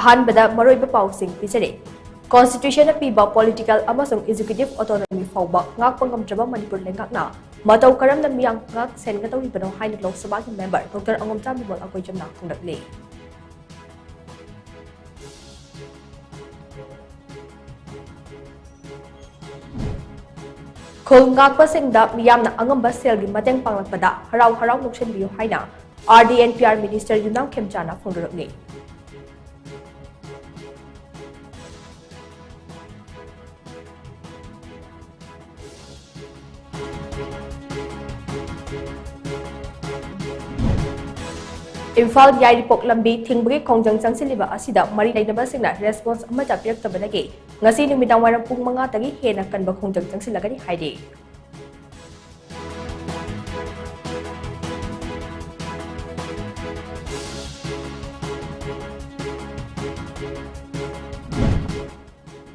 Ahanbada maroiba pausing pisare. Constitution piba political amasung executive autonomy fauba ngakpang ngamjaba Manipur lengakna matau karam na miyang ngak sen nga tawi bano hainat Lok Sabha member Dr. Angom Tabibol akoy jamna kungdakli. Kung ngakpa singda miyam na angamba selgi mateng panglakpada haraw-haraw nukshen biyo haina RDNPR Minister Yunam Kemjana fungdakli. Imphal Yairipok Lambi Tingbagi Kongjang Changsiliba asida mari leidaba singna response amata piraktabadagi ngasi numidang wairang pung mga tagi hena kanba kongjang changsilagani haidi.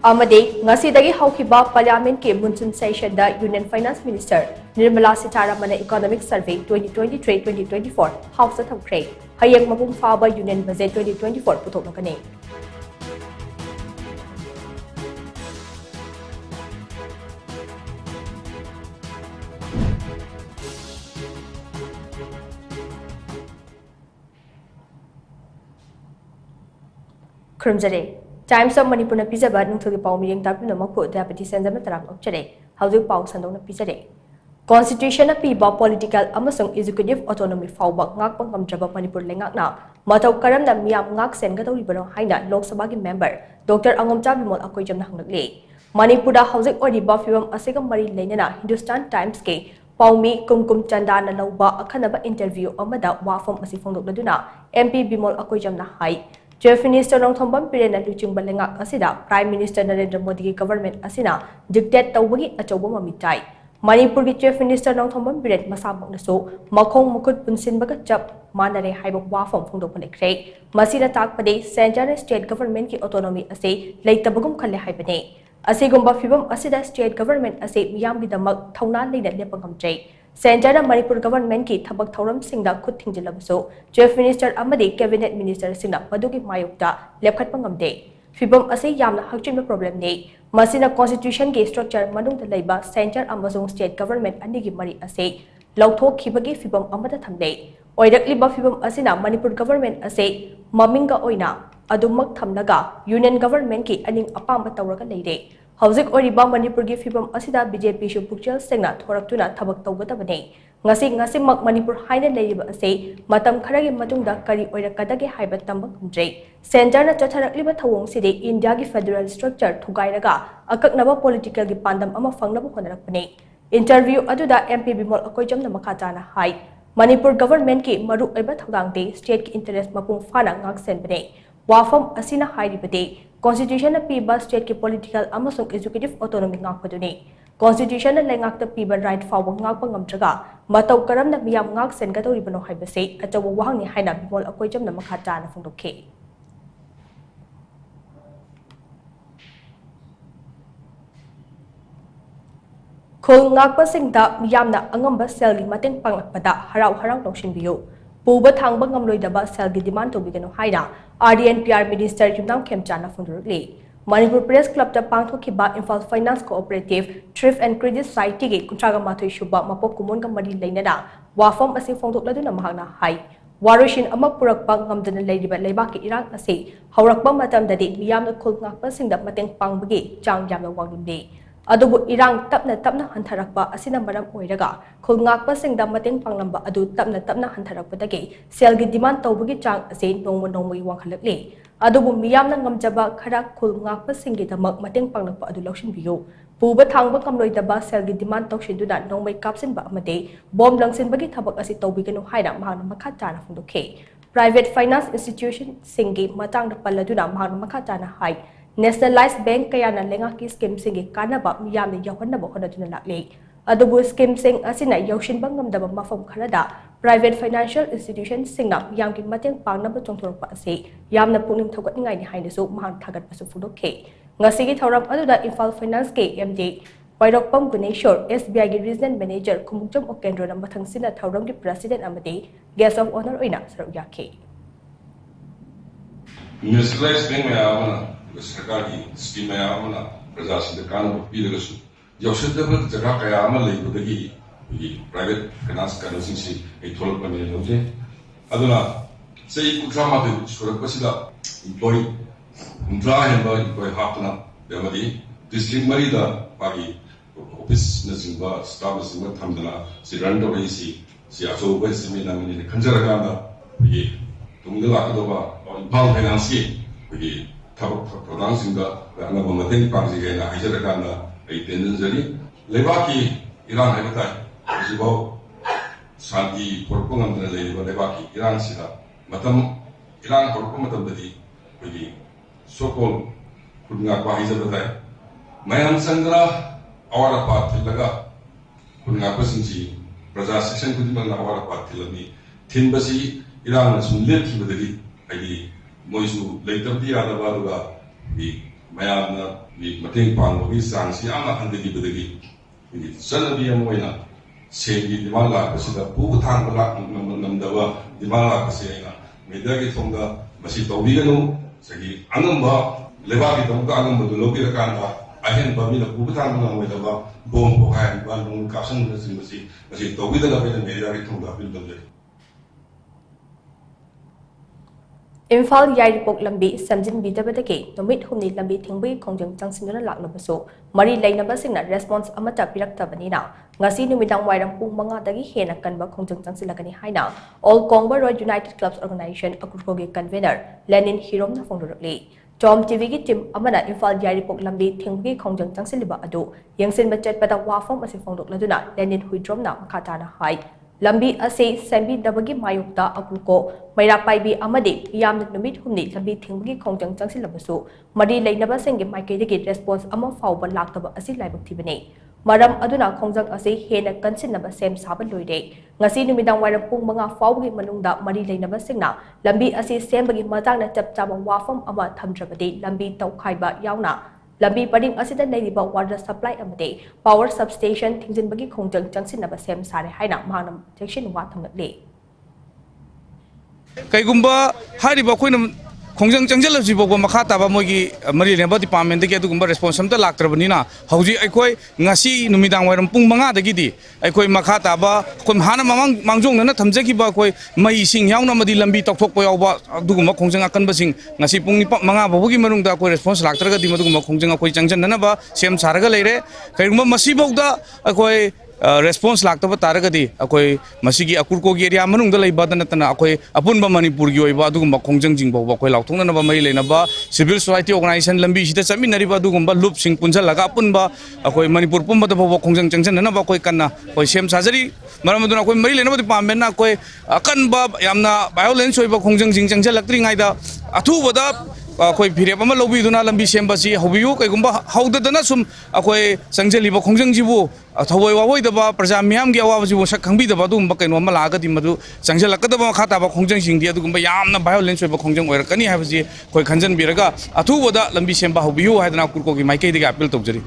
Amade ngasi dagi haukiba Parliament ke monsoon session da Union Finance Minister Nirmala Sitharaman Economic Survey 2023-2024 House Thamkre hayang mapung faba Union Budget 2024 puthoknakani. Krumjare Times of Manipur na pizaba nung thugi pau miyang tabi na magpo DAYAPATI SENJAM na tarang okchare haujuk pau sandong na pizare. Constitution na piba political amasung executive autonomy fauba ngakpang ngamjaba Manipur lengakna matau karam na miyam ngak sen nga tawi bano haina Lok Sabha member Dr. Angom Tabibol akoy jamna hangnakli. Manipur da haujuk oriba fibam asiga mari leinana Hindustan Times ke paumi kumkum chanda na lauba akhanaba interview amada wafam asi fongdokladuna MP Bimol akoy jamna hai. Chief Minister Nong Thombam Pirena Luching Balengak asida Prime Minister Narendra Modi government asina dictate tawbagi achoba mamitai. Manipur ki Chief Minister Nong Thombam Piren masamang naso makhong mukut punsin baga chap manare haibok wafam phongdok palekre. Masira takpade Central State Government ki autonomy ase leitabagum khalle haibane. Asigumba fibam asida state government ase miyam bidamak thauna leina lepangamjai. Central Manipur government ki thabak thauram singda khut thingjilabaso Chief Minister amadi cabinet minister singna madugi mayukta lepkhat pangamde fibam ase yamna hakchinba problem ne masina constitution ki structure manungda leiba central amazon state government anigi mari ase lauthok khibagi fibam amada thamde oirakliba fibam asina Manipur government ase maminga oina adumak thamlaga union government ki aning apamba tawraga leire. Hauzik oriba Manipur gi fibam asida BJP shu pukchel sengna thoraktuna thabak tawgadabane ngasi mak Manipur haina leiba ase matam kharagi matungda kari oirakadage haiba tambak humjai center na chatharakliba thawong side India gi federal structure thugairaga akaknaba political gi pandam ama fangnaba honarakpane. Interview aduda MP Bimol akoy jamna makhatana hai Manipur government ki maru oiba thogangde state ki interest mapung fana ngak senbane wafam asina hairibade Constitution na piba state ki political amasung executive autonomy ngakpaduni. Constitution na lengakta piba right fawang ngakpang ngamtraga matau karam na miyam ngak sen gatawi bano haibase achawa wahang ni haina Bimol akoy jam na makhata na fungdokhe. Kung ngakpa singda miyam na angamba selgi mateng panglakpada haraw-haraw nokshin biyo. Puba thangba ngamloidaba selgi demand to bigano haina RDNPR Minister Yunam Kemjana Fundurli. Manipur Press Club ta pangthokiba Imphal Finance Cooperative Thrift and Credit Society ge kuntraga mathoi shuba mapok kumonga mari leinana wafam ase fongdokladuna mahakna hai waroshin ama purakpa ngamdana leidiba leibaki irang ase haurakba matamdadi miyamna khulngakpa singda mateng pangbagi chang yamna wanglimde. Adubu irang tapna hantharakpa asina maram oiraga khulngakpa singda mateng panglamba adu tapna hantharakpadagi selgi demand tawbagi chang ase nongmoi wangkhalakle adubu miyamna ngamjaba khara khulngakpa singi damak mateng panglakpa adu laushin biyo puba thangba kamloidaba selgi demand tawshinduna nongmai kapsinba amade bom langsinbagi thabak asi tawbiganu haina mahana makhatana fungdokhe private finance institution singi matangda palladuna mahana makhatana hai Nationalized Bank kaya na lengaki scheme singi kanaba miyam ni yawanaba honaduna lakle. Adubu scheme sing asina yawshin bangamdaba mafam kharada private financial institution singna miyam ki mateng pangnaba chongthorpa ase yamna puning thogat ngai ni hainasu mahan thagat pasu fudokhe. Ngasigi thoram aduda Imphal Finance ke MD Wairokpam Guneshwar SBI ki regional manager Kumukjam Okendro na mathangsina thoram ki president amadi guest of honor oina saruk yakhe. municipalized bank maya सरकार की scheme मया प्रजासिंग कानून पीरगसु यौसदब जगह कया लेबदगी private finance कानूनसिंग थोलपने लौजे अदुना सही कुत्रा मादे सुरपसिदा employ हुंद्रा हेंबा employ हापना बेमदी district मरीदा Pagi office नसिंबा staff नसिंबा थमदना सि run तोरैसि सि अचौबा सिमिना मिनि खंजरगाना ये तुंगदा लाकदोबा इम्फाल फाइनेंस की प्रधानसिंगा अनब मतें पांगजिगेना हाइजरगाना तेंजरी लेबाकी इरान है बताए शांति पुरपंगमदना लेबा लेबाकी इरान सिदा मतम इरान पुरपंगमददी कोई सोकोल खुदना को हाइजरगाय मयम संग्रह और पात लगा खुदना को सिंजी प्रजा सेक्शन खुदमना और पात लगी थिनबसी इरान सुनलेत की बदली आई मोइसु लेतबदी आदबादुगा बि मयाना बि मतें पांगबगी सांगसी आमा हंदगी बदगी बि सनबी अमोइना सेगी दिमाग लाकसिदा पुग थांगला नमदवा दिमाग लाकसिना मेदागी थोंगा मसी तौबिगनु सगी अंगंबा लेबागी तमका अंगंबदु लोबिरकांदा अहेन बमिना पुग थांगला मोइदबा बोम पोखाय बानु कासन मसी तौबिदला बेना मेदागी थोंगा बिलबदले इम्फाल याइरिपोक लंबी समजिनबीदबदगी नुमित हुमनि लंबी थिंबगी खोंजंग चंगसिनदुना लाक्नबसु मरी लेनबसिंगना response अमता पिरक्तबनिना ngasi numidang wairam pung 5 dagi hena kanba khongjang changsilakani haina all kongba roy united clubs organization akurkogi convener lenin hirom na phongdorli tom tv gi team amana imphal yairipok lambi thinggi khongjang changsiliba adu yangsin bachet pada wafam ase phongdokladuna lenin huidrom na makhatana hai lambi ase sembi dabagi mayukta akurko maira paibi amade yamna numit humni lambi thinggi khongjang changsilabasu mari leinaba sengge maikei response ama fawba laktaba asi laibak thibane Maram aduna khongjang ase hena kansinaba sem saba loide ngasi numidang wairam pung 5 fawgi manungda mari leinaba singna lambi ase sembagi matangna chapchaba wafam ama thamdrabade lambi taukhaiba yauna lambi pading asida leiriba water supply amade power substation thingjinbagi khongjang changsinaba sem sare haina manam section wa thamle kaigumba hariba khoina khongjang changjal ji bobo makha taba mogi mari leba department ke adugumba responsibility laktrabani na hauji aikoi ngasi numidang wairam pung 5 dagi di aikoi makha taba khon hana mamang mangjong na thamjaki ba koi mai sing yauna madi lambi tokthok po yawa adugumba khongjang akan basing ngasi pung 5 bobogi manung da koi response laktraga di madugumba khongjang akoi changjan na ba sem saraga leire kaigumba masi bogda akoi response lakta taragadi akoi masigi akurko gi area manung da leiba da natana akoi apunba manipur gi oiba adugumba khongjang jingbo ba koi lautong na ba mai leina ba civil society organization lambi sida chami nari ba adugumba loop sing punjal laga apunba akoi manipur pumba da ba khongjang changjan na ba koi kanna koi sem sajari maramuduna koi mari leina ba department na koi akan ba yamna violence oiba khongjang jing changjal laktri ngai da athu boda akoi phirep ama lobi duna lambi semba si hobiu kaigumba haudadana sum akoi sangjali ba khongjang jibu thawoi wawoi da ba praja miyam gi awa jibu sak khangbi da ba dum ba kaino ma laga di madu sangjala ka da ba khata ba khongjang sing di adugumba yamna violence ba khongjang oirakani haibji koi khanjan biraga athu boda lambi semba hobiu haidana kurko gi maikei diga appeal tawjari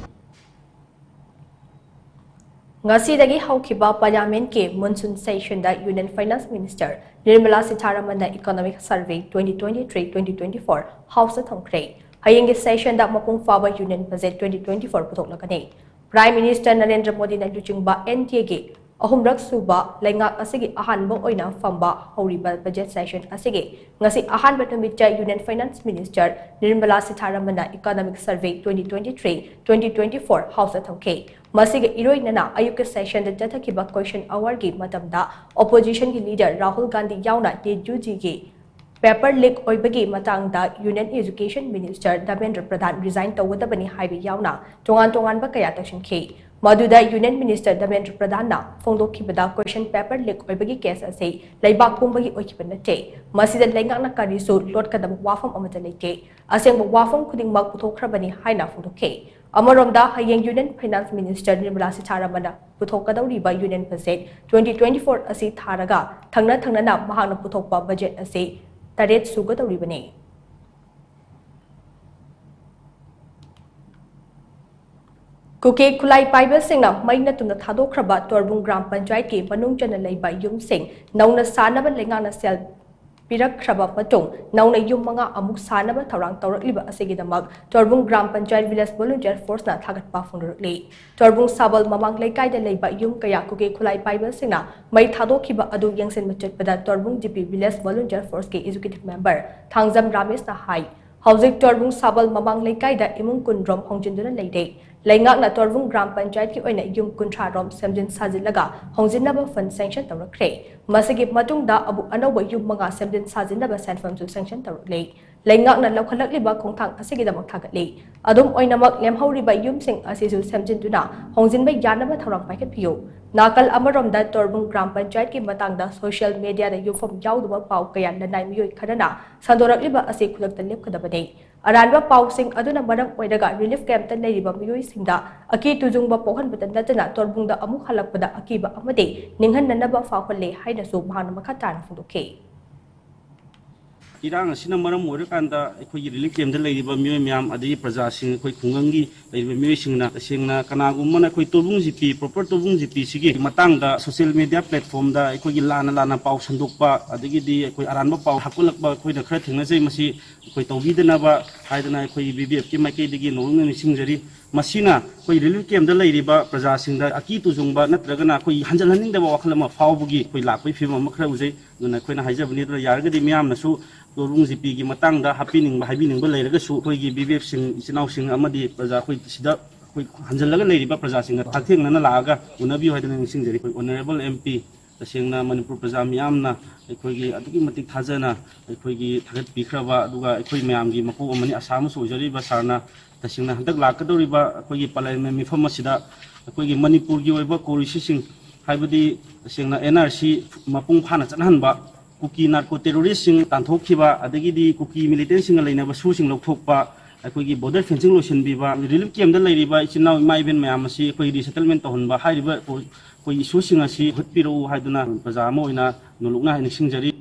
ngasi dagi haukiba parliament ke monsoon session da union finance minister Nirmala Sitharaman da economic survey 2023-2024 house thongkre hayeng ge session da mapung faba union budget 2024 puthok lakani prime minister Narendra Modi na luchingba NDA ge ahumrak suba lengak asigi ahanbo oina famba horiba budget session asigi ngasi ahanba numita union finance minister Nirmala Sitharaman da economic survey 2023-2024 house thongkre Masig iroinana ayuka session da jathakiba question hour gi matamda opposition gi leader Rahul Gandhi yauna dejuji gi paper leak oibagi matangda union education minister Dharmendra Pradhan resign tawdabani haibi yauna tongan ba kaya takshin ke maduda union minister Dharmendra Pradhan na phongdokhibada question paper leak oibagi case ase laibak pumbagi oikibana masida lengak na karisu lot kadam wafam amata lete aseng wafam khuding mak puthokhrabani haina phongdokhe Amaromda hayeng Union Finance Minister Nirmala Sitharaman puthokadawriba Union Budget 2024 asi tharaga thangna na mahana puthokpa budget asi taret sugadawribani Kuke Kulai Paiba Singna Maina Tuna Thadokraba Torbung Gram Panchayat ki Manung Chana Leiba Yum Sing Nauna Sanaba Lengana Sel pirakhraba matung nauna yum manga amuk sanaba thorang tawrakliba asigidamak Torbung Gram Panchayat Village Volunteer Force na thagatpa phungrukli Torbung Sabal mamang lekai da leiba yum kaya kuke khulai paiba singna mai thadokhiba adu yangsen machatpada Torbung GP Village Volunteer Force ke executive member Thangjam Ramesh na hai Housing Torbung Sabal mamang lekai da imung kundrom hongjinduna leide Laingak na Torbung Gram Panchayat ki oina yum kuntra rom semjin sajilaga hongjinaba fund sanction tawrakre masigi matungda abu anoba yum manga semjin sajinaba sanfam su sanction tawrakle Laingak na laukhalakliba khongthang asigidamak thagatli adum oinamak lemhauriba yum sing asisu semjinduna hongjinba yanaba thorang paikatpiyo Nakal amaromda Torbung Gram Panchayat ki matangda social media da yufam yauduba pau kaya nanai miyoi khadana sandorakliba ase khulakta lepkadabane Aranba pau sing aduna maram oidaga relief camp ta leiriba miyoi singda aki tujungba pohanbata natana Torbungda amuk halakpada akiba amade ninghan nanaba fawhalle haina su mahana makhatana phudokhe Irang asina maram oirkanda akhoi relief camp da leiriba miyoi myam adai praja sing akhoi khungangi leiriba miyoi singna kanagumana akhoi Torbung GP proper Torbung GP sigi matangda social media platform da akhoi lana pau sandokpa adagi di akhoi aranba pau hakulakba akhoi na khara thengna jai masi akhoi tawbidanaba haidana akhoi BBF ki maikei dagi nolung ni singjari masina akhoi relief camp da leiriba praja singda aki tujungba natragana akhoi hanjalhaningdaba wakhalama fawbugi akhoi lakpai phim ama khara ujai duna akhoi na haijabani dra yargadi miyam nasu Torbung GP ki matangda haibiningba leiragasu akhoi BBF sing isinau sing amadi praja akhoi sida akhoi hanjalaga leiriba praja singa thakthengna laaga unabi haidana singjari akhoi honorable MP tasengna Manipur praja miyamna akhoi gi adugi matik thajana akhoi gi thagat pikhraba aduga akhoi mayam gi mapu amani asam sojari ba sarna tasengna handak lakadoriba akhoi gi palai mifam asida akhoi gi Manipur gi oiba korisi sing haibadi tasengna NRC mapung phana chanhanba Kuki narco terrorist sing tanthokhiba adagi di kuki militant sing lainaba su sing lokthokpa akhoi gi border fencing lotion biba relief camp da leiriba ichinau mai ben mayam asi akhoi resettlement tohonba hairiba koi issue sing asi hutpiro haiduna praja ma oina nolukna haini singjari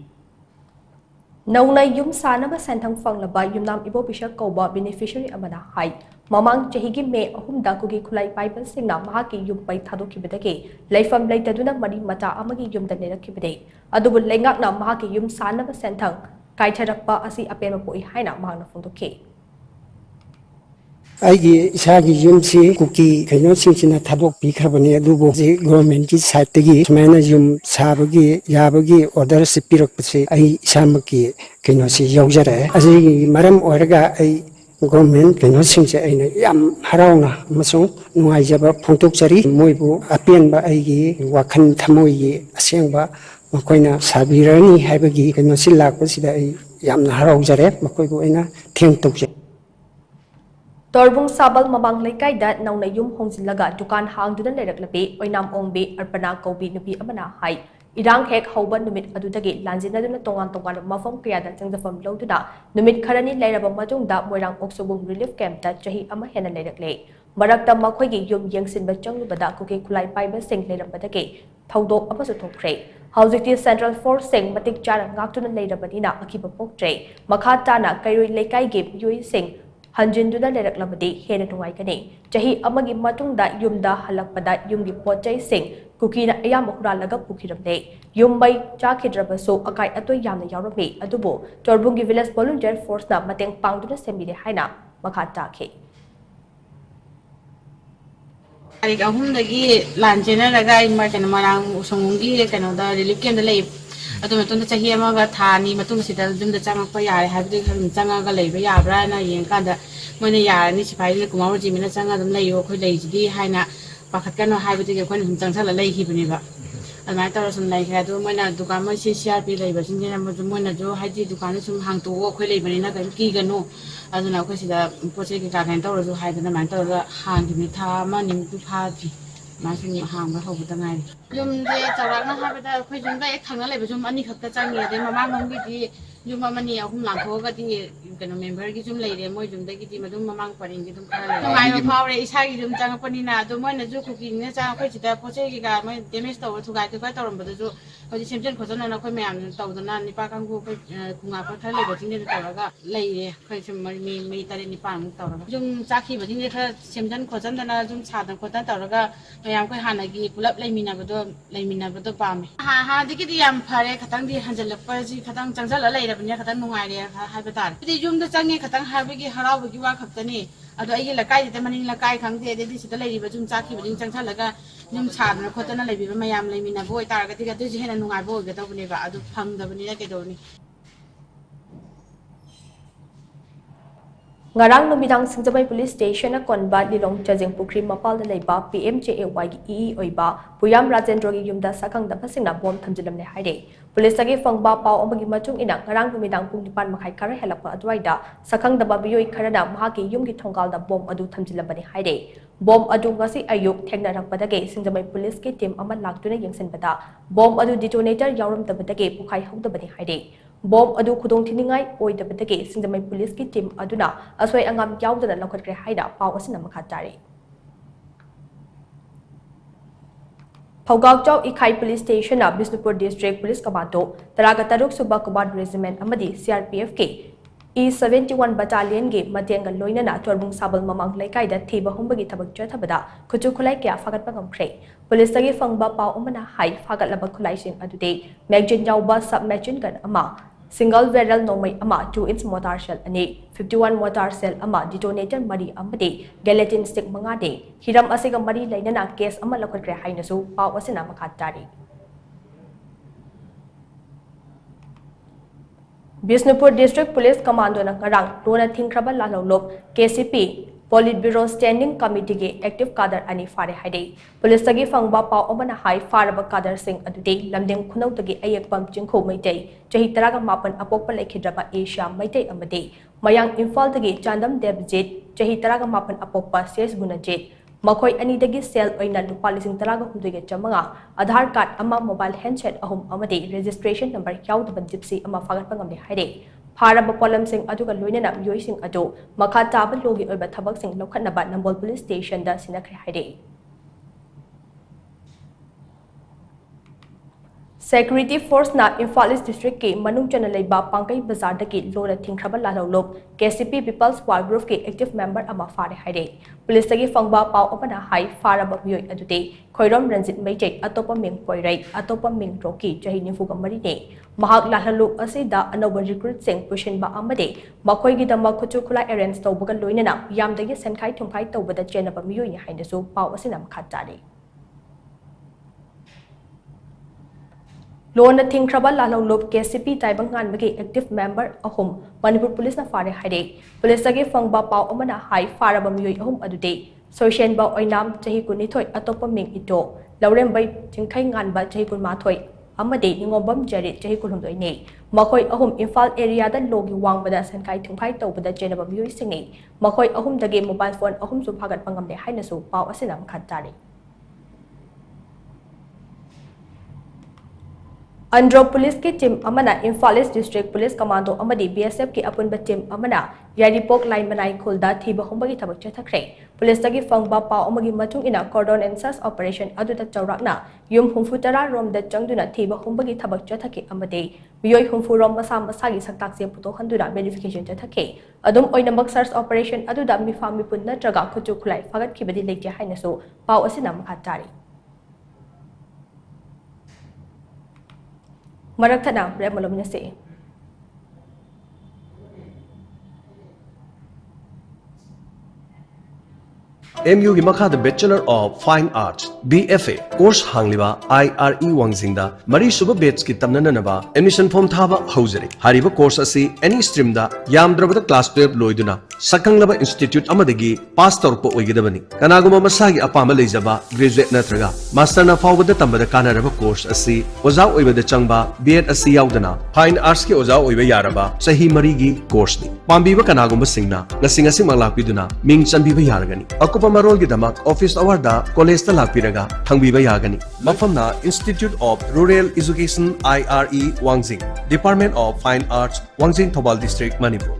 Nauna yum sanaba santhang fanglaba yumnam ibo bisha kauba beneficiary amana hai Mamang chahigi me ahumda kugi khulai paiba singna mahaki yum pai thadokibadage laifam laitaduna mari mata amagi yumda nerakibade adubu lengakna mahaki yum sanaba santhang kaitharakpa asi apema poi haina mahana phondokhe Aigi isagi yumsi kuki kaino singchina thadok pikhrabani adubu ji government ki side tegi smaina yum sabagi yabagi order se pirakpase ai isamaki kaino si yaujare azigi maram oiraga ai government kaino singse aina yam harauna masung nuaijaba phongtokchari moibu apenba aigi wakhan thamoi asengba makoina sabirani haibagi kaino silakpasida ai yamna haraujare makoibu aina thengtokje Torbung Sabal mamang lekai da nauna yum hongjilaga dukan hangduna leiraklape oinam ongbe arpana kaubi nupi amana hai irang hek hauba numit adudagi lanjinaduna tongan mafam kayada changjafam loduna numit kharani leiraba matungda moirang oksubung relief camp da chahi ama hena leirakle marakta makhoigi yum yengsinba changlubada kuke khulai paiba sing leirambadage thaudok amasu thokre Housing Central Force sing matik chara ngaktuna leirabadina akiba poktre makha tana kairoi lekai ge yui sing Hanjinduna leiraklabadi hena nungaikani chahi amagi matungda yumda halakpada yumgi pochai sing kukina ayama huralaga pukhiramle yumbai chakhidrabaso akai atoi yamna yaurami adubo Torbungi Village Volunteer Force na mateng pangduna semile haina makha takhe Tarik ahumdagi lanjena laga imarkan marang usungungi kanoda relief camp da lay Atau matunda chahi amaga thani matunda sida jumda changakpa yare habdi khalum changaga leiba yabra na yengkanda moina yarani sipai le kumaru jimina changa dum leiyo khoi leijidi haina pakhatkano habdi ke khon changsala leihibni ba almai tawra sum leikha do moina dukan ma CCRP leiba sinjena ma moina jo haji dukan sum hangto khoi leibani na kan ki gano aduna khoi sida poche ke ka kan tawra jo haidana man tawra hangibni tha ma nim tu phadi Masih hang berhubung dengan jum dia cara nak habis dah kau jum dah tengah lepas jum ani khakta canggih dia mama mungkin di jum mama ni aku langkau ke di kena member ki jum lagi dia mau jum dah ki madum mama paling ki jum kalau mai mau le isha ki jum jangan pani na tu mau naju cooking ni jangan kau cita poche ki ka mai damage tahu tu kai tu kai tahu rambat tu kau di semjen kau tu na kau mai am tahu tu na ni pakai kau kau ngapa thal lepas ni tu tahu lah lagi kau jum mai tadi ni pang tahu lah jum caki lepas ni tu semjen kau tu na jum cadang kau tu tahu lah yang kau hana ki pulap lagi mina betul ꯂꯩꯃꯤꯟꯅꯕꯗꯣ ꯄꯥꯝꯃꯦ ꯍꯥꯟꯅꯗꯒꯤꯗꯤ ꯌꯥꯝ ꯐꯔꯦ ꯈꯇꯪꯗꯤ ꯍꯟꯖꯤꯜꯂꯛꯄꯁꯤ ꯈꯇꯪ ꯆꯪꯁꯜꯂ ꯂꯩꯔꯕꯅꯤꯅ ꯈꯇꯪ ꯅꯨꯡꯉꯥꯏꯔꯦ ꯍꯥꯏꯕ ꯇꯥꯔꯦ ꯍꯥꯏꯗꯤ ꯌꯨꯝꯗ ꯆꯪꯉꯦ ꯈꯇꯪ ꯍꯥꯏꯕꯒꯤ ꯍꯔꯥꯎꯕꯒꯤ ꯋꯥ ꯈꯛꯇꯅꯤ ꯑꯗꯣ ꯑꯩꯒꯤ ꯂꯩꯀꯥꯏꯁꯤꯗ ꯃꯅꯤꯡ ꯂꯩꯀꯥꯏ ꯈꯪꯗꯦ ꯑꯗꯩꯗꯤ ꯁꯤꯗ ꯂꯩꯔꯤꯕ ꯌꯨꯝ ꯆꯥꯛꯈꯤꯕꯁꯤꯡ ꯆꯪꯁꯜꯂꯒ ꯌꯨꯝ ꯁꯥꯗꯅ ꯈꯣꯠꯇꯅ ꯂꯩꯕꯤꯕ ꯃꯌꯥꯝ ꯂꯩꯃꯤꯟꯅꯕ ꯑꯣꯏꯇꯥꯔꯒꯗꯤ ꯑꯗꯨꯁꯨ ꯍꯦꯟꯅ ꯅꯨꯡꯉꯥꯏꯕ ꯑꯣꯏꯒꯗꯧꯕꯅꯦꯕ ꯑꯗꯨ ꯐꯪꯗꯕꯅꯤꯅ ꯀꯩꯗꯧꯅꯤ Ngarang numidang Singjamai Police Station na konba Lilong Chajing Pukri Mapal da leiba PMJAY gi EE oiba Puyam Rajendra gi yumda sakang da pasingna bom thamjilam ne haide Police agi fangba pau amagi machung ina ngarang numidang pung 9 makhai khara helakpa adwaida sakang da babioi kharana mahaki yumgi thonggal da bom adu thamjilam bani haide Bom adu ngasi ayuk thengna rakpadage Singjamai Police ki team ama laktuna yengsinbada bom adu detonator yawram tabadage pukhai hawdabani haide Bom adu khudong thiningai oidabadage Singjamai Police ki team aduna aswai angam yawdana lakhatre haida pau asina makha tare Phawgak Chau Ikhai Police Station na Bisnupur District Police Commando Taraga Taruk Suba Command Regiment amadi CRPF ke E71 Battalion ge Mateng ga loinana Torbung Sabal Mamang Laikai da thiba humbagi thabak chathabada khuchu khulai kya fagat pangamkhre Police gi fangba pau umana hai fagat labak khulai sing adude Magazine Jawba submachine gun ama Single barrel nomai ama 2-inch mortar shell ani 51 mortar shell ama detonator mari amade gelatin stick mangade hiram asiga mari lainana case ama lakhatre hainasu pau asina makhatari Bisnupur District Police Commando na ngarang lona thingkraba lalolop KCP Politburo Standing Committee ge active cadre ani fare haide Police agi fangba pau amana hai faraba cadre sing adude lamdeng khunau tagi ayekpam chingkho maitai chahi 18 apokpa lekhidraba Asia maitai amade mayang Imphal tagi Chandam Devjit chahi 18 apokpa Ses Gunajit makhoi ani dagi sel oina lupa 13,900 Aadhaar card ama mobile handset ahum amade registration number yaudaba gypsy ama fagat pangamde haide Faraba polam sing aduga loinana myoi sing adu makha taba logi oiba thabak sing lokhatnaba Nambol Police Station da sinakre haide Security Force na Imphal East District ke manung chana leiba Pangkai Bazar da ki lona thingkraba lalolop KCP People's War Group ke active member ama fare haide Police agi fangba pau apana hai faraba myoi adude Khoirom Ranjit Maitai atopa ming poirai atopa ming roki chahi nifuga marine mahak lahalu asida anoba recruit sing pushin ba amade makhoi gi dama khuchu khula arrange tawbaga loinana yamdagi senkhai thumkhai tawbada chenaba myoi ni hainasu pau asina makhatari Lona Thingkraba Lalolop KCP Taibang Nganbagi active member ahum Manipur Police na fare haide Police agi fangba pau amana hai faraba myoi ahum adude Soishen ba oinam chahi kunithoi atopa ming ito Laurem bai thingkhai nganba chahi kunmathoi amade ningombam jarit chahi kunhumdoi ne makhoi ahum Imphal area da logi wangbada sankai thumkhai tawbada chenaba myoi singni makhoi ahum dagi mobile phone ahum su phagat pangamde hainasu pau asina makhatari Andhra Police ki team amana Imphal East District Police Commando amadi BSF ki apunba team amana Yaripok line manai khulda thiba humbagi thabak chathakre Police tagi fangba pau amagi matung ina cordon and search operation aduda chawrakna yum humfutara rom da changduna thiba humbagi thabak chathake amade miyoi humfu rom masa masagi saktak se puto handura verification chathake adum oinamak search operation aduda mi fami pun natraga khuchu khulai fagat khibadi leite hainasu pau asina makhatari Marathana Remalomnase MU gi makha the Bachelor of Fine Arts BFA course hangliba IRE Wangzingda mari suba batch ki tamnanaba admission form thaba haujari hariba course asi any stream da yamdrabada class 12 loiduna sakanglaba institute amadagi pass torpa oigidabani kanaguma masagi apama leijaba graduate natraga master na fawbada tambada kanaraba course asi oja oibada changba BEd asi yaudana Fine Arts ki oja oiba yaraba sahi mari gi course ni pambiba kanaguma singna ngasingasi malakpiduna ming chanbiba yaragani akupa marol gi damak office hour da college ta lakpiraga thangbiba yagani mafamna Institute of Rural Education IRE Wangjing Department of Fine Arts Wangjing Thobal District Manipur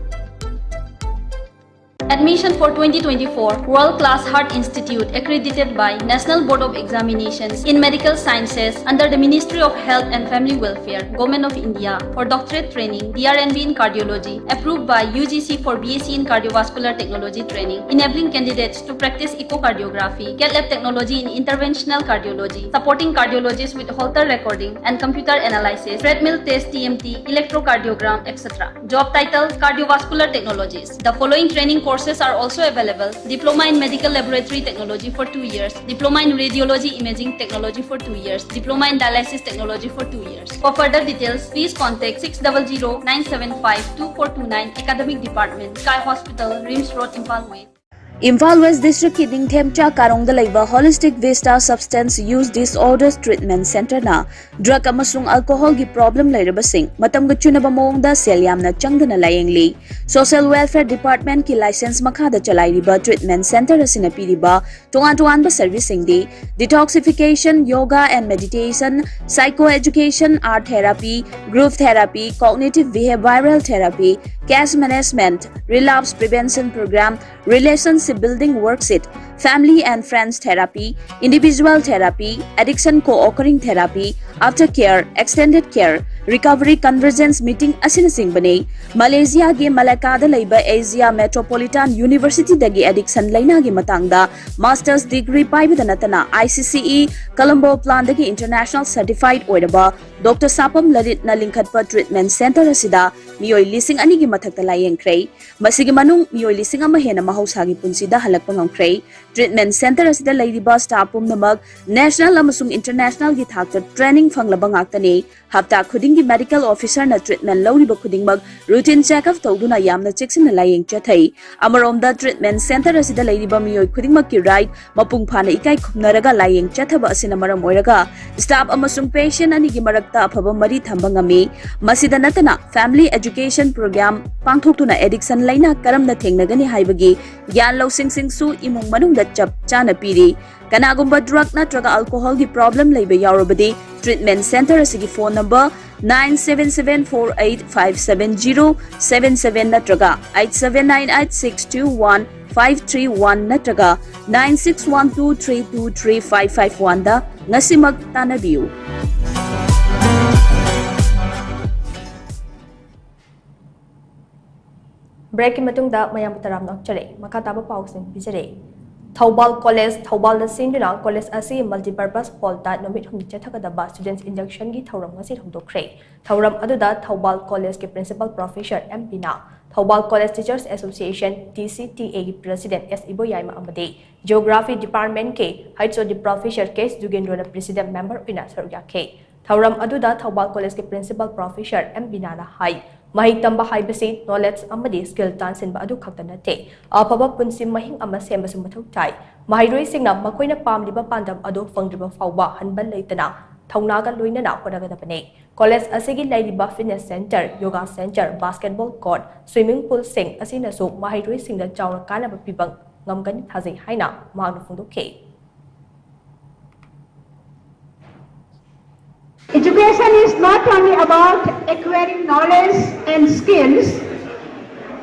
Admission for 2024 World Class Heart Institute accredited by National Board of Examinations in Medical Sciences under the Ministry of Health and Family Welfare, Government of India for doctorate training, DRNB in cardiology, approved by UGC for BSc in cardiovascular technology training, enabling candidates to practice echocardiography, cath lab technology in interventional cardiology, supporting cardiologists with Holter recording and computer analysis, treadmill test TMT, electrocardiogram, etc. Job title, cardiovascular technologies. The following training courses are also available: Diploma in Medical Laboratory Technology for 2 years, Diploma in Radiology Imaging Technology for 2 years, Diploma in Dialysis Technology for 2 years. For further details, please contact 600-975-2429 Academic Department, Sky Hospital, Rims Road, Impal Way. Imphal West District ki Ningthemcha Karongda laiba Holistic Vista Substance Use Disorders Treatment Center na drug amasung alcohol gi problem lairabasing matamga chunaba mawongda sel yamna changdana layengli. Social Welfare Department ki license makhada chalairiba treatment center asina piriba tongan-tongan ba servicing di detoxification, yoga and meditation, psychoeducation, art therapy, group therapy, cognitive behavioral therapy, cash management, relapse prevention program, relationship building worksheet, family and friends therapy, individual therapy, addiction co-occurring therapy, aftercare, extended care, recovery convergence meeting asina singbane. Malaysia gi Malacca da laiba Asia Metropolitan University dagi addiction laina gi matangda master's degree paibada natana ICCE Colombo plan dagi international certified oidaba Dr. Sapam Lalit na lingkhatpa treatment center asida miyoi lising ani gi mathakta layengkrei masigi manung miyoi lising ama hena mahausagi punsida halakpa ngamkrei. Treatment center asida lairiba staff pumnamak national amasung international gi thakta training fanglaba ngaktani hapta khuding gi medical officer na treatment lawriba khudingmak routine checkup tawduna yamna checksina layeng chathai. Amaromda treatment center asida lairiba miyoi khudingmak ki right mapung phana ikai khumnaraga layeng chathaba asina maram oiraga staff amasung patient ani gi marakta afaba mari thamba ngami. Masida natana family education program pangthoktuna addiction laina karamna thengnagani haibagi gyan lawsing singsu imung manungda chap chana piri. Kanagumba drug natraga alcohol gi problem laiba yaurabadi treatment center asigi phone number 9774857077 natraga 8798621531 natraga 9612323551 da ngasimag tanabiu. Break in matungda mayam taram nok chare makataba pausing bijare. Thaubal College Thaubal da sinduna college asi multipurpose polta nomit hum chathakadaba students induction gi thauram ngasi hudokre. Thauram aduda Thaubal College ke principal professor MP na Thaubal College Teachers Association TCTA gi president S Iboyaima amade Geography Department ke Haitso di professor case Dugendro na president member ina sarya ke. Thauram aduda Thaubal College ke principal professor MP na hai Mahing tamba haibasi knowledge amadi skill tansin ba adu khakta nate afaba punsi mahing ama sema sum mathau tai mahairoi singna makoina pamliba pandam adu fangriba fawba hanban leitana thauna ga loina na hodaga dapane college asigi lairiba fitness center yoga center basketball court swimming pool sing asina so mahairoi singda chawra kana ba pibang ngamgani thajai haina magna phungdokhe. Education is not only about acquiring knowledge and skills,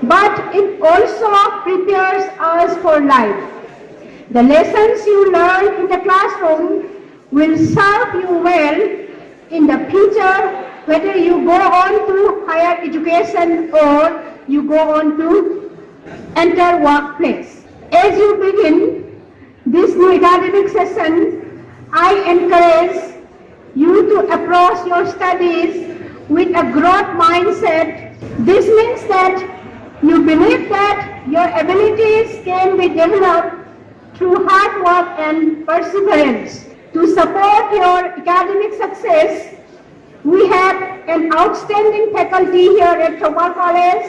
but it also prepares us for life. The lessons you learn in the classroom will serve you well in the future, whether you go on to higher education or you go on to enter workplace. As you begin this new academic session, I encourage you to approach your studies with a growth mindset. This means that you believe that your abilities can be developed through hard work and perseverance. To support your academic success, we have an outstanding faculty here at Thaubal College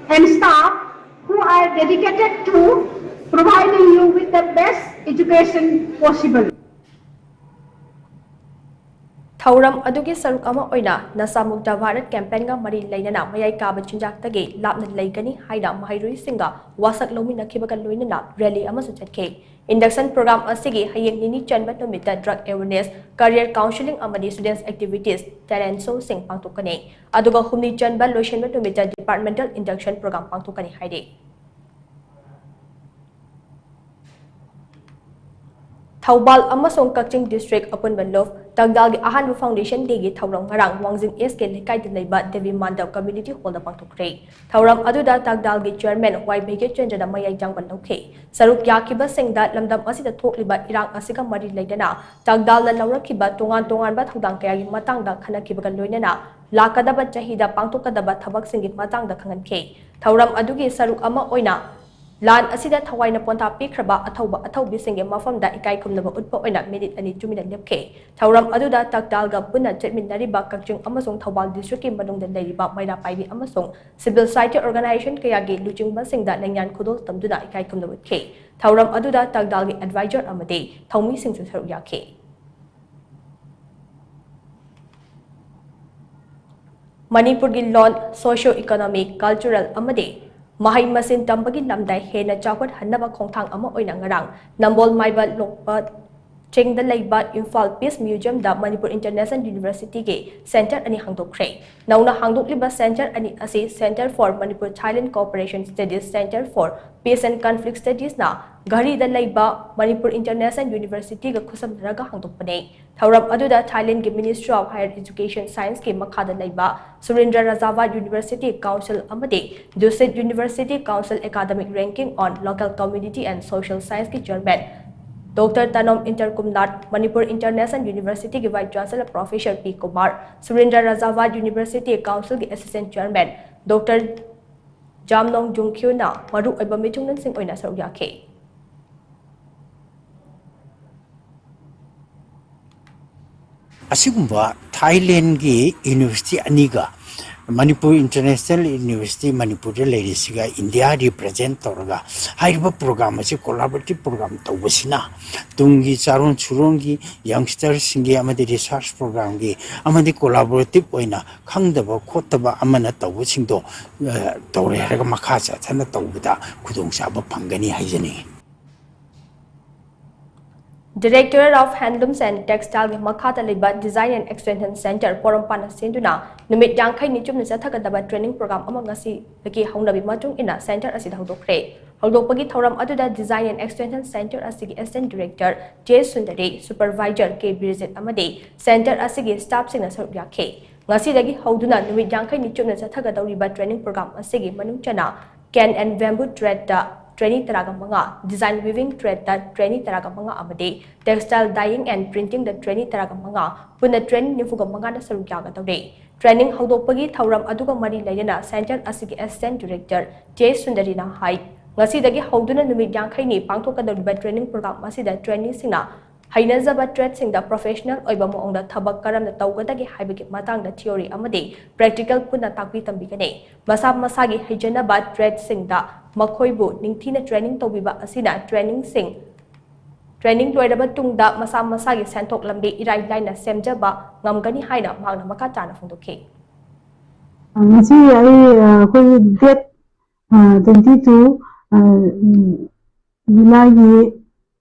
and staff who are dedicated to providing you with the best education possible. Thauram adugi saruk ama oina nasamukta Bharat campaign ga mari lainana mayai kaba chinjak tagi lapna laigani haida mahairui singa wasak lomi nakhibaga loinana rally ama suchatke. Induction program asigi hayeng nini chanbat nomita drug awareness, career counseling amadi students activities talent show sing pangtukani. Aduga humni chanbat loishanbat nomita departmental induction program pangtukani haide. Thaubal amasong Kaching District upon Banlov, Tagdal gi Ahan Foundation Day gi Thauram Ngarang Wangjing SK Lekai de Leiba Devi Mandap Community Hall da pangthokre. Thauram aduda Tagdal gi Chairman YBK Chandra Mayai Jangban Lokhe. Saruk yakiba singda lamdam asida thokliba irang asiga mari leidana Tagdal la lawrakiba tongan ba thodang kaya gi matangda khanakiba ga loinana lakadaba chahida pangthokadaba thabak singi matangda khangankhe. Thauram adugi saruk ama oina Lan asida thawai na ponta pikraba athaubi singe mafamda ikai kumnaba utpa oina minute ani chumina lepke thauram aduda takdal ga puna chetminari ba kakjung amasong thawal district ki manungda leiriba maira paibi amasong civil society organization kaya gi lujing ba singda nangyan khudol tamduna ikai kumnaba utke thauram aduda takdal gi advisor amade thaumi singsu saru yakhe Manipur gi lawn socio economic cultural amade Mahai masin tambagi lamdai hena chawat hanaba khongthang ama oina ngarang Nambol Maiba Lokpa Chengda Leiba Imphal Peace Museum da Manipur International University ge Center ani hangdokre nauna hangdokliba center ani asi Center for Manipur Thailand Cooperation Studies Center for Peace and Conflict Studies na Gari da Leiba Manipur International University ga khusam raga hangdokpane Thauram aduda Thailand ge Ministry of Higher Education Science ke makhada Leiba Surendra Rajava University Council amade Dusit University Council Academic Ranking on Local Community and Social Science ke chairman Dr. Tanom Intercumnat Manipur International University के Vice Chancellor Professor P. Kumar, Surendra Rajava University Council के Assistant Chairman Dr. Jamnong Jungkyu na maru oiba michungnan sing oina saruk yakhe. Asigumba Thailand की University अनिगा Manipur International University Manipur ladies ga India represent torga haiba program ase collaborative program tawbasina tungi charon churongi youngsters singe amadi research program gi amadi collaborative oina khangdaba khotaba amana tawbasingdo tawre haraga makha cha thana tawbada khudong saba phangani haijani Director of Handlooms and Textile Makhata Liba Design and Extension Center Porompana Sinduna Numit Yankai Nichum Satakadaba training program among Asi Laki Hondabi Matung in a center as it Hodokre. Hodopagi Thoram Aduda Design and Extension Center Asigi Assistant Director J. Sundari Supervisor K. Brizet Amade Center Asigi Staff Signature Yake. Ngasi Dagi Hoduna Numit Yankai Nichum Satakadaba training program Asigi Manungchana Can and Bamboo Thread Training Taragamanga, Design Weaving Thread that Training Taragamanga Amade, Textile Dyeing and Printing the Training Taragamanga, Puna Training Nifugamanga Sarukaga today. Training Hodopagi Tauram Aduga Mari Layana, Center Asigi Assistant Director, J. Sundarina Hai. Ngasi Dagi Hoduna Numit Yankaini, Pangtoka the training program Masida Training Sina. Hainazaba thread sing the professional oibamo on the tabakaram the Taugadagi Hibiki Matang the theory amade, practical puna takpitam bigane. Masab Masagi Hijanaba thread sing the Makoibu, Ningtina training Tobiba Asina, training sing. Training to Edabatung da Masam Masagi Santok Lambe Irai Lina Semjaba, Namgani Haina, Magna Makatana from the cake. I get 22 July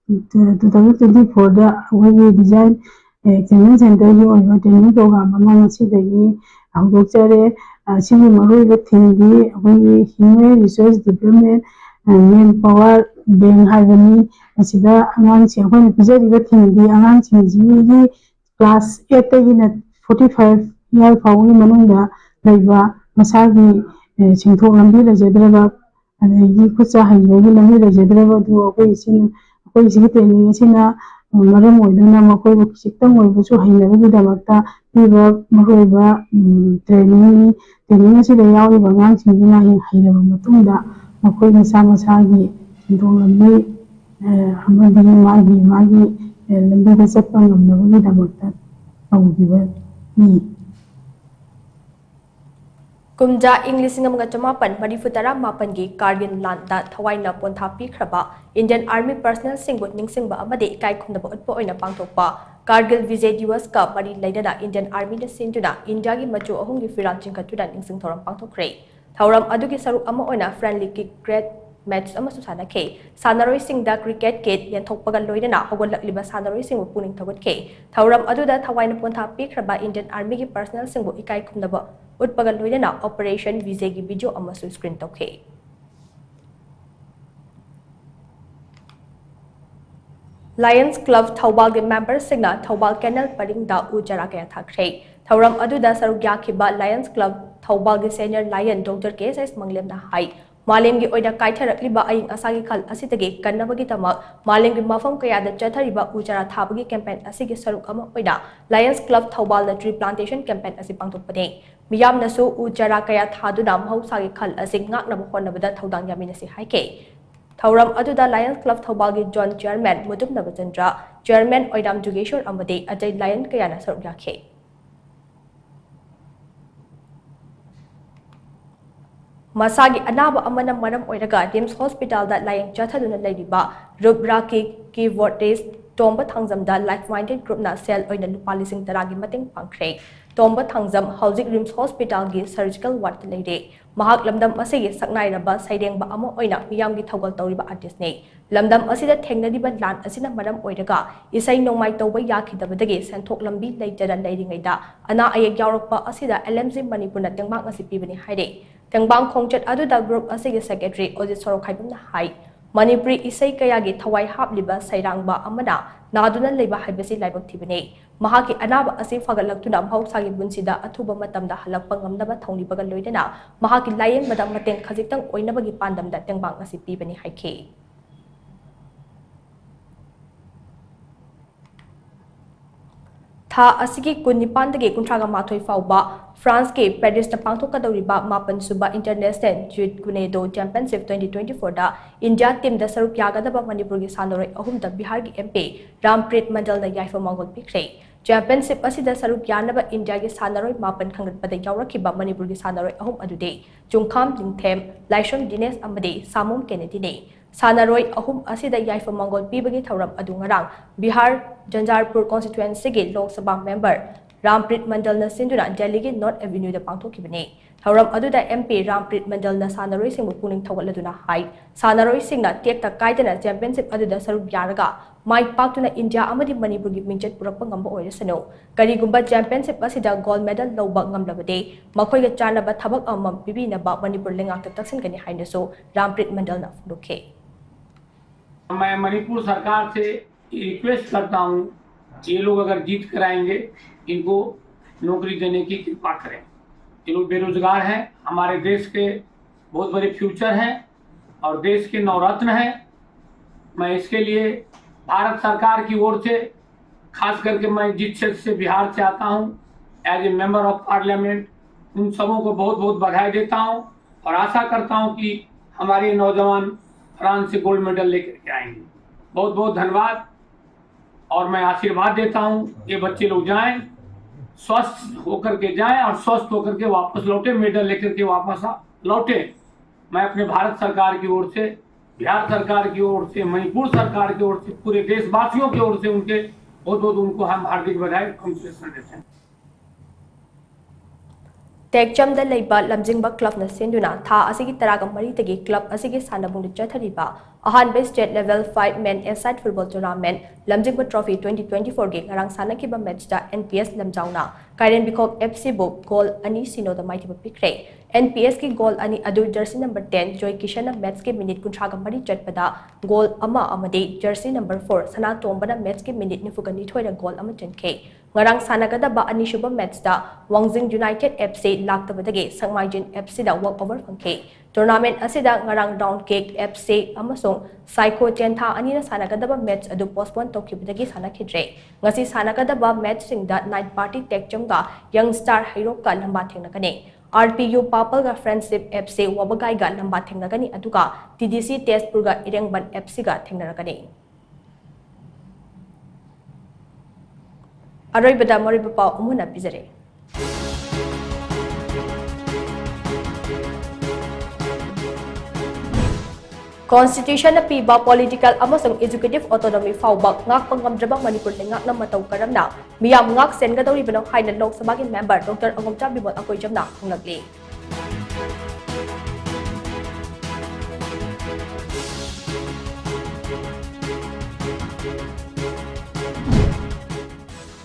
2024 da we design training center yi oiba training program ama si da yi hangdokchare simi maru ga thindi we human resource development and manpower bank haibani asida angang che hoi pijari ga thindi angang chingji class 8 ta yi na 45 year fawi manungda laiba masagi chingthok lambi la jedraba ani kucha haiyo gi lambi la jedraba du ko isin ko isi training isina maram oidana makoi bu siktam oi bu su haina gi damakta piba maroiba training asi da yawi bangang singina hi haina matungda makoi ni sama sagi chingthok lambi amadi magi lambi da sapang namna gi damakta awdiba ni Kumja English Namga Chamapan, Marifutara Mapangi, Kargin Landa, Tawaina Ponta Pikraba, Indian Army personnel Singwood Ningsingba Amade, Kai Kundaba Utpo in a Pangtopa, Kargil Vijay Diwas Cup, Mari Laidana, Indian Army the Sintuna, Indiagi Macho Ahungi Firan Chinkatuda Ningsing Toram Pangto Cray. Tauram Aduki Saru Amoina, friendly kick great match Amasusana K. Sanaroi Sing da cricket kit, Yantopaga Loidana, Hogolak Liba Sanaroi Sing Puning Tawat K. Tauram Aduda Tawaina Ponta Pikraba, Indian Army personnel Singwo Ikai Kundaba. Utpagal Loidana Operation Vizegi video amasu screen tokay. Lions Club Thawbal member Signa Thawbal Kennel Paring da Ujara Kaya Thakre. Thawram Aduda Sarugya Kiba Lions Club Thawbal Senior Lion Dr. K.S. Manglem na Hai. Malim gi oida kaithar liba aing asagi khal asitagi kannabagi tamak malim gi mafam kaya da chathariba ujara thabagi campaign asigi saruk ama oida Lions Club Thawbal na tree plantation campaign asi pangthokpane miyam nasu ujara kaya thaduna mahusagi khal asig ngakna honnabada thaudang yaminasi haike Thauram aduda Lions Club Thawbal gi John Chairman Mutum Nabachandra Chairman Oidam Jugeshwar amade ajay Lion kaya na saruk yakhe Masagi anaba amana maram oiraga Dims Hospital that lying Jathaduna Ladiba, Rubraki, Keywords, Tomba Tangzam da like-minded group na cell oina lupalising taragi mating pangkre. Tomba Tangzam Housing Rims Hospital gi surgical ward lady. Mahak lamdam asigi saknai raba saideng ba amo oina miyam gi thogal tawriba artist ne. Lamdam asida thengnadiba lan asina maram oiraga isai nongmai tawba yakhidabadagi senthok lambi leitara leiringaida ana ayek yawrakpa asida LMZ Manipur na tengbang asi pibani haide. Tengbang Khongchat Aduda Group asigi Secretary Ojit Sorokaibam na hai Manipuri isai kayagi thawai hapliba sairangba amana naduna leiba haibasi laibak thibane mahaki anaba asi fagalaktuna mhausagi bunsida athuba matamda halakpa ngamnaba thongnibaga loidana mahaki layeng badam mateng khajitang oinabagi pandamda tengbang asi pibani haike Tha asigi kunipandagi kuntraga mathoi fauba France ke Paris na pangthokadawriba mapan suba International Jude Gunedo Championship 2024 da India team da saruk yagadaba Manipur gi sanaroi ahum da Bihar gi MP Ramprit Mandal na yaifa mangol pikre Championship asida saruk yanaba India gi sanaroi mapan khangatpada yawrakiba Manipur gi sanaroi ahum adude Jungkham Lingthem Laishon Dines amade Samum Kennedy ne Sanaroi ahum asida yaifa mangol pibagi thauram adu ngarang Bihar Janjarpur constituency gi Lok Sabha member Ramprit Mandal na sinduna Delhi gi North Avenue da pangthokibane thauram aduda MP Ramprit Mandal na sanaroi singbu puning thawgaladuna hai sanaroi singna tekta kaidana championship aduda saruk yaraga mai paktuna India amadi Manipur gi mingchet purakpa ngamba oirasano karigumba championship asida gold medal lawba ngamlabade makhoi ga chanaba thabak amam pibina ba Manipur lengak taksin kani hainaso Ramprit Mandal na fudukhe मैं मणिपुर सरकार से request करता हूं ये लोग अगर जीत कराएंगे इनको नौकरी देने की कृपा करें ये लोग बेरोजगार हैं हमारे देश के बहुत बड़े फ्यूचर हैं और देश के नवरत्न हैं मैं इसके लिए भारत सरकार की ओर से खास करके मैं जिस क्षेत्र से बिहार से आता हूं as a member of parliament उन सबों को बहुत बहुत बधाई देता हूं और आशा करता हूं कि हमारे नौजवान फ्रांस से गोल्ड मेडल लेकर के आएंगे बहुत बहुत धन्यवाद और मैं आशीर्वाद देता हूं ये बच्चे लोग जाएं स्वस्थ होकर के जाएं और स्वस्थ होकर के वापस लौटे मेडल लेकर के वापस लौटे मैं अपने भारत सरकार की ओर से बिहार सरकार की ओर से मणिपुर सरकार की ओर से पूरे देशवासियों की ओर से उनके बहुत बहुत उनको हम हार्दिक बधाई कांग्रेचुलेशन देते हैं Tekcham da leiba lamjingba club na sinduna tha asigi taraga mari tagi club asigi sanabung chathariba ahanbe state level 5 men aside football tournament lamjingba trophy 2024 ge ngarang sanakiba match da NPS lamjauna Karen Bikok FC bo goal ani sino da mighty pikre NPS ki goal ani adu jersey number 10 Joy Kishan na match ke minute kuntraga mari chatpada goal ama amade jersey number 4 sana tomba na match ke minute nifugani thoida goal ama chankhe ngarang sanagada ba ani shuba match da Wangjing United FC laktabadage Sangmaijin FC da walk over phangkhe tournament asida ngarang round cake FC amasong Psycho Chentha ani na sanagada ba match adu postpone tokibadage sanakhidre ngasi sanagada ba match sing da night party Tekcham ga young star hero ka lamba thengnakane RPU Papal ga Friendship FC wabagai ga lamba thengnakani aduga TDC Testpur ga Irengban FC ga thengnarakane Aroibada Moribapa Umuna Pizare. Constitution na piba political amasang executive autonomy fawbak ngak pangamdrabang Manipur ngak na mataw karamna miyam ngak sen gadawri banang hainan Lok Sabha member Dr. Angomcha Bimot Akoy Jamna nagli.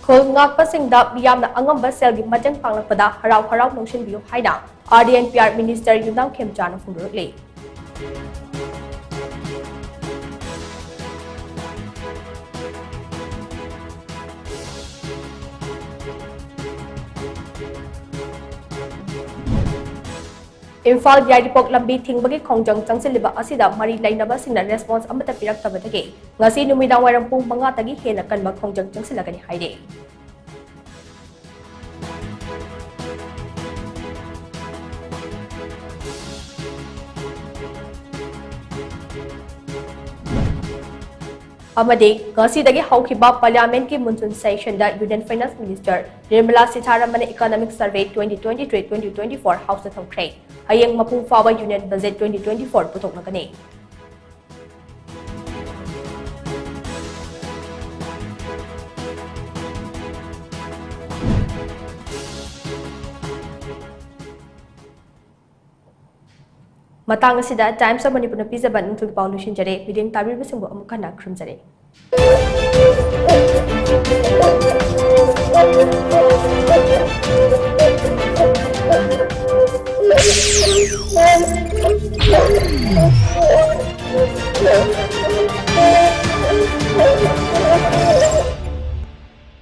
Khol ngak pasingda miyam na angamba selgi majang panglakpada haraw nongsin biyo haina RDNPR Minister Yunam Khemcha na fundurukli. Imphal Yaidipok Lambi Tingbagi Kongjang Changsiliba Asida Mari Lainaba Singna response Amata Piraktabadagi, Ngasi Numidang Waram Pung Mangatagi Hena Kanba Kongjang Changsilagani Haide. Amadi, Ngasidagi Haukiba Parliament ki Monsoon Session da Union Finance Minister Nirmala Sitharaman Economic Survey 2023-2024 House of Thongkray. Hayang Mapung Fawa Union Budget 2024 putok na kani. Matang asida Times of Manipur na pizaban ng tulpaw lushin jare biding tabir basingbo amuka na krum jare.